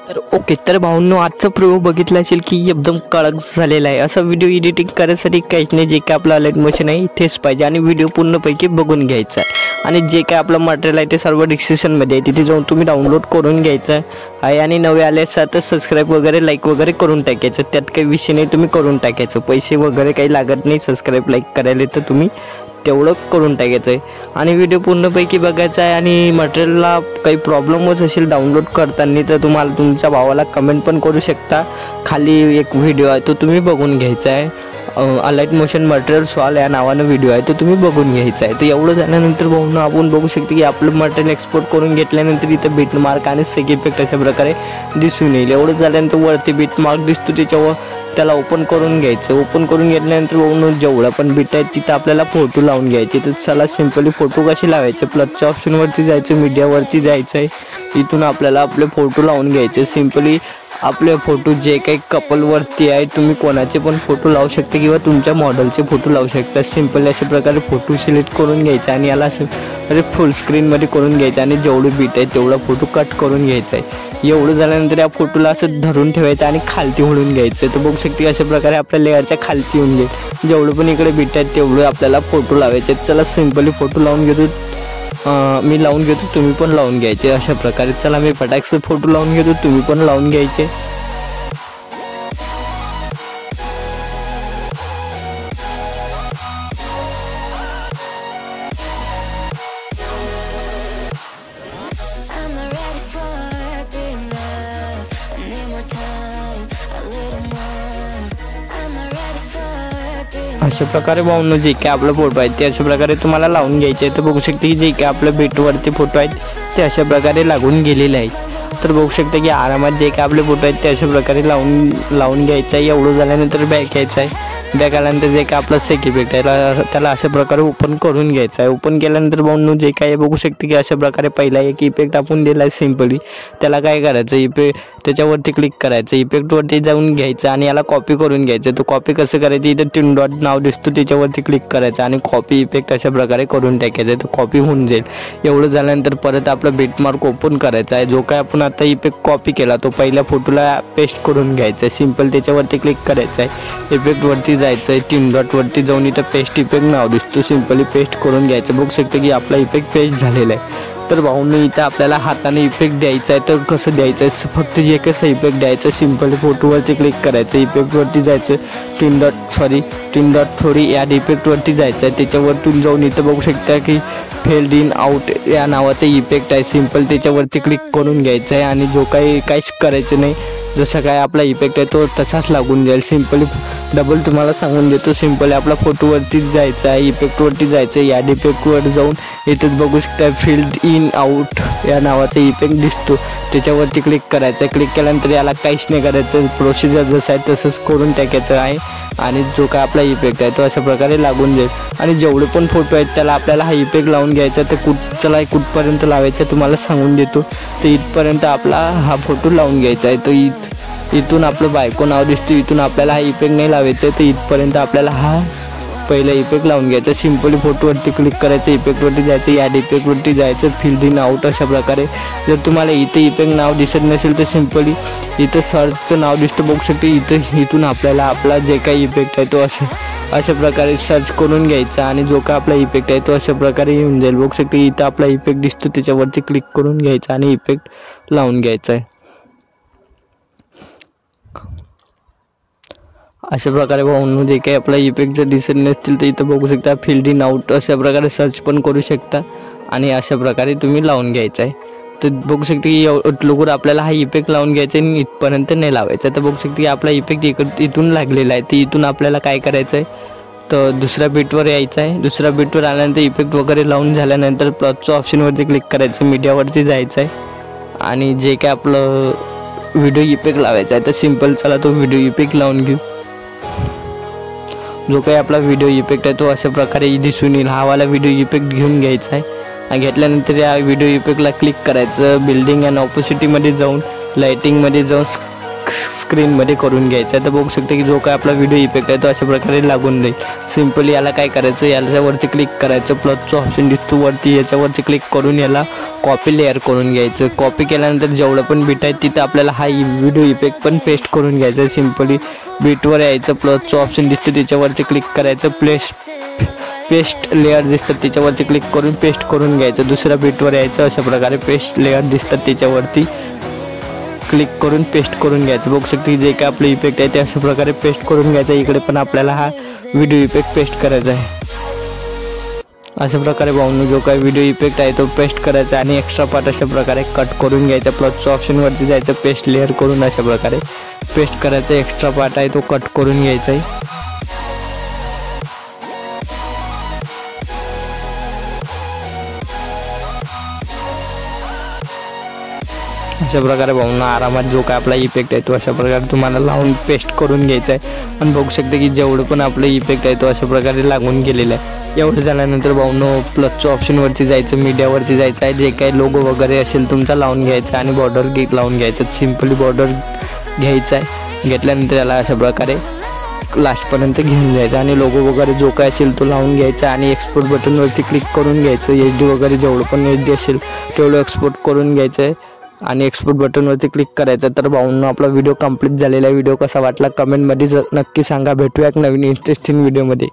तर ओके, तर भाऊंनो आजचा प्रयोग बघितला असेल की एकदम कडक झालेला आहे। असा व्हिडिओ एडिटिंग करायसाठी काहीच नाही, जे काय आपलं अलाइट मोशन आहे तेच पाहिजे आणि व्हिडिओ पूर्णपैकी बघून घ्यायचा आहे आणि जे काय आपलं मटेरियल आहे ते सर्व डिस्क्रिप्शनमध्ये आहे, तिथे जाऊन तुम्ही डाउनलोड करून घ्यायचं आहे आणि नवे आले असाल तर सबस्क्राईब वगैरे लाईक वगैरे करून टाकायचं। त्यात काही विषय नाही, तुम्ही करून टाकायचं, पैसे वगैरे काही लागत नाही। सबस्क्राईब लाईक करायला तर तुम्ही तेवढं करून टाकायचं आहे आणि व्हिडिओ पूर्णपैकी बघायचा आहे। आणि मटेरियलला काही प्रॉब्लेमच असेल डाउनलोड करताना तर तुम्हाला तुमच्या भावाला कमेंट पण करू शकता, खाली एक व्हिडिओ आहे तो तुम्ही बघून घ्यायचा आहे। अलाइट मोशन मटेरियल सॉल्व या नावानं व्हिडिओ आहे तो तुम्ही बघून घ्यायचा आहे। तर एवढं झाल्यानंतर भाऊंनो आपण बघू शकतो की आपलं मटेरियल एक्सपोर्ट करून घेतल्यानंतर इथं बीट मार्क आणि सेक इफेक्ट अशा प्रकारे दिसून येईल। एवढं झाल्यानंतर वरती बीट मार्क दिसतो त्याच्यावर त्याला ओपन करून घ्यायचं। ओपन करून घेतल्यानंतर भाऊंनो जेवढा पण बीट आहे तिथं आपल्याला फोटो लावून घ्यायचे। तर चला सिंपली फोटो कसे लावायचे, प्लसच्या ऑप्शनवरती जायचं, मीडियावरती जायचं आहे, इथून आपल्याला आपले फोटो लावून घ्यायचे। सिंपली आपले फोटो जे काही कपलवरती आहे तुम्ही कोणाचे पण फोटो लावू शकता किंवा तुमच्या मॉडेलचे फोटो लावू शकता। सिंपली अशा प्रकारे फोटो सिलेक्ट करून घ्यायचा आणि याला असं फुल स्क्रीनमध्ये करून घ्यायचं आणि जेवढे बीट आहे तेवढा फोटो कट करून घ्यायचा आहे। एवढं झाल्यानंतर या फोटोला असं धरून ठेवायचं आणि खालती ओढून घ्यायचं। तर बघू शकते अशा प्रकारे आपल्या लेअरच्या खालती येऊन जाईल। जेवढं पण इकडे बीट आहेत तेवढं आपल्याला फोटो लावायचे। चला सिंपली फोटो लावून घेतो, मी लावून घेतो, तुम्ही पण लावून घ्यायचे अशा प्रकारे। चला मी फटाकसे फोटो लावून घेतो, तुम्ही पण लावून घ्यायचे। अशा प्रकारे भाऊंनो जे काय आपलं फोटो आहेत ते अशा प्रकारे तुम्हाला लावून घ्यायचे आहे। तर बघू शकता की जे काय आपल्या बीटवरती फोटो आहेत ते अशा प्रकारे लागून गेलेले आहेत। तर बघू शकता की आरामात जे काय आपले फोटो आहेत ते अशा प्रकारे लावून घ्यायचं आहे। एवढं झाल्यानंतर बॅक यायचं आहे। बॅक आल्यानंतर जे काय आपला सेक इफेक्ट आहे त्याला अशा प्रकारे ओपन करून घ्यायचं आहे। ओपन केल्यानंतर भाऊंनो जे काय बघू शकते की अशा प्रकारे पहिला एक इफेक्ट आपण दिला आहे सिंपली, त्याला काय करायचं, इफेक्ट त्याच्यावरती क्लिक करायचं, इफेक्टवरती जाऊन घ्यायचं आणि याला कॉपी करून घ्यायचं। तो कॉपी कसं करायचं, इथं 3 डॉट नाव दिसतो त्याच्यावरती क्लिक करायचं आणि कॉपी इफेक्ट अशा प्रकारे करून टाकायचं, तर कॉपी होऊन जाईल। एवढं झाल्यानंतर परत आपलं बीटमार्क ओपन करायचा आहे। जो काय आपण आता इफेक्ट कॉपी केला तो पहिल्या फोटोला पेस्ट करून घ्यायचा आहे। सिंपल त्याच्यावरती क्लिक करायचं आहे, इफेक्टवरती जायचं आहे, 3 डॉटवरती जाऊन इथं पेस्ट इफेक्ट नाव दिसतो, सिंपली पेस्ट करून घ्यायचं। बघू शकता की आपला इफेक्ट पेस्ट झालेला आहे। तर भाऊंनो इथं आपल्याला हाताने इफेक्ट द्यायचा आहे, तर कसं द्यायचं आहे, फक्त जे कसं इफेक्ट द्यायचं सिंपली फोटोवरती क्लिक करायचं, इफेक्टवरती जायचं, 3 डॉट थोडी ॲड इफेक्टवरती जायचं आहे। त्याच्यावरतून जाऊन इथं बघू शकता की फेल्ड इन आउट या नावाचा इफेक्ट आहे, सिंपल त्याच्यावरती क्लिक करून घ्यायचं आहे आणि जो काहीच करायचं नाही, जसं काय आपला इफेक्ट आहे तो तसाच लागून जाईल। सिंपली डबल तुम्हाला सांगून देतो, सिंपली आपला फोटोवरतीच जायचं आहे, इफेक्टवरती जायचं आहे, ॲड इफेक्टवर जाऊन इथंच बघू शकता फील्ड इन आउट या नावाचा इफेक्ट दिसतो, त्याच्यावरती क्लिक करायचं। क्लिक केल्यानंतर याला काहीच नाही करायचं, प्रोसिजर जसं आहे तसंच करून टाकायचं आहे आणि जो काय आपला इफेक्ट आहे तो अशा प्रकारे लागून जाईल। आणि जेवढे पण फोटो आहेत त्याला आपल्याला हा इफेक्ट लावून घ्यायचा। तर कुठपर्यंत लावायचं तुम्हाला सांगून देतो, तर इथपर्यंत आपला हा फोटो लावून घ्यायचा आहे। तर इथून आपलं बायको नाव दिसतं, इथून आपल्याला हा इफेक्ट नाही लावायचं आहे, तर इथपर्यंत आपल्याला हा पहिला इफेक्ट लावून घ्यायचा। सिंपली फोटोवरती क्लिक करायचं, इफेक्टवरती जायचं, ॲड इफेक्टवरती जायचं, फील्ड इन आउट अशा प्रकारे। जर तुम्हाला इथे इफेक्ट नाव दिसत नसेल तर सिंपली इथं सर्चचं नाव दिसतं, बघू शकते, इथून आपल्याला आपला जे काही इफेक्ट आहे तो अशा प्रकारे सर्च करून घ्यायचा आणि जो काय आपला इफेक्ट आहे तो अशा प्रकारे येऊन जाईल। बघू शकते इथं आपला इफेक्ट दिसतो, त्याच्यावरती क्लिक करून घ्यायचा आणि इफेक्ट लावून घ्यायचा आहे। अशा प्रकारे भाऊंनो जे काही आपला इफेक्ट जर दिसत नसतील तर इथं बघू शकता फील्ड इन आउट अशा प्रकारे सर्च पण करू शकता आणि अशा प्रकारे तुम्ही लावून घ्यायचं आहे। तर बघू शकता की लवकर आपल्याला हा इफेक्ट लावून घ्यायचा आणि इथपर्यंत नाही लावायचा। तर बघू शकता की आपला इफेक्ट इथून लागलेला आहे, तर इथून आपल्याला काय करायचं आहे, तर दुसऱ्या बीटवर यायचं आहे। दुसऱ्या बीटवर आल्यानंतर इफेक्ट वगैरे लावून झाल्यानंतर प्लसच्या ऑप्शनवरती क्लिक करायचं, मीडियावरती जायचं आहे आणि जे काय आपलं व्हिडिओ इफेक्ट लावायचा आहे तर सिंपल चला तो व्हिडिओ इफेक्ट लावून घेऊ। जो काही आपला व्हिडिओ इफेक्ट आहे तो अशा प्रकारे दिसून येईल, हा वाला व्हिडिओ इफेक्ट घेऊन घ्यायचा आहे। घेतल्यानंतर या व्हिडिओ इफेक्टला क्लिक करायचं, बिल्डिंग अँड ऑपोसिटीमध्ये जाऊन लाइटिंगमध्ये जाऊन स्क्रीनमध्ये करून घ्यायचा आहे। तर बघू शकता की जो काय आपला व्हिडिओ इफेक्ट आहे तो अशा प्रकारे लागून जाईल। सिंपली याला काय करायचं, याच्यावरती क्लिक करायचं, प्लसचं ऑप्शन दिसतो वरती, याच्यावरती क्लिक करून याला कॉपी लेअर करून घ्यायचं। कॉपी केल्यानंतर जेवढं पण बीट आहे तिथं आपल्याला हा व्हिडिओ इफेक्ट पण पेस्ट करून घ्यायचा आहे। सिंपली बीटवर यायचं, प्लसचं ऑप्शन दिसतं त्याच्यावरती क्लिक करायचं, पेस्ट लेअर दिसतात त्याच्यावरती क्लिक करून पेस्ट करून घ्यायचं। दुसऱ्या बीटवर यायचं, अशा प्रकारे पेस्ट लेअर दिसतात त्याच्यावरती क्लिक करून पेस्ट करून घ्यायचं। बघू शकता की जे काय आपलं इफेक्ट आहे ते अशा प्रकारे पेस्ट करून घ्यायचं। इकडे पण आपल्याला हा व्हिडिओ इफेक्ट पेस्ट करायचा आहे। अशा प्रकारे भाऊंनो जो काय व्हिडिओ इफेक्ट आहे तो पेस्ट करायचा आणि एक्स्ट्रा पार्ट अशा प्रकारे कट करून घ्यायचा। प्लसच्या ऑप्शनवरती जायचं, पेस्ट लेअर करून अशा प्रकारे पेस्ट करायचा। एक्स्ट्रा पार्ट आहे तो कट करून घ्यायचा आहे। अशा प्रकारे भाऊंना आरामात जो काय आपला इफेक्ट आहे तो अशा प्रकारे तुम्हाला लावून पेस्ट करून घ्यायचा आहे। आणि बघू शकता की जेवढं पण आपलं इफेक्ट आहे तो अशा प्रकारे लागून गेलेला आहे। एवढं झाल्यानंतर भाऊंनो प्लसच्या ऑप्शनवरती जायचं, मीडियावरती जायचं आहे, जे काही लोगो वगैरे असेल तुमचा लावून घ्यायचा आणि बॉर्डर लावून घ्यायचं। सिंपली बॉर्डर घ्यायचा आहे, घेतल्यानंतर याला अशा प्रकारे लास्टपर्यंत घेऊन जायचं आणि लोगो वगैरे जो काय असेल तो लावून घ्यायचा आणि एक्सपोर्ट बटनवरती क्लिक करून घ्यायचं। HD वगैरे जेवढं पण HD असेल तेवढं एक्सपोर्ट करून घ्यायचं आहे आणि एक्सपोर्ट बटनवरती क्लिक करायचं। तर भाऊंनो आपला व्हिडिओ कंप्लीट झालेला आहे। व्हिडिओ कसा वाटला कमेंटमध्ये नक्की सांगा। भेटूया एक नवीन इंटरेस्टिंग व्हिडिओमध्ये।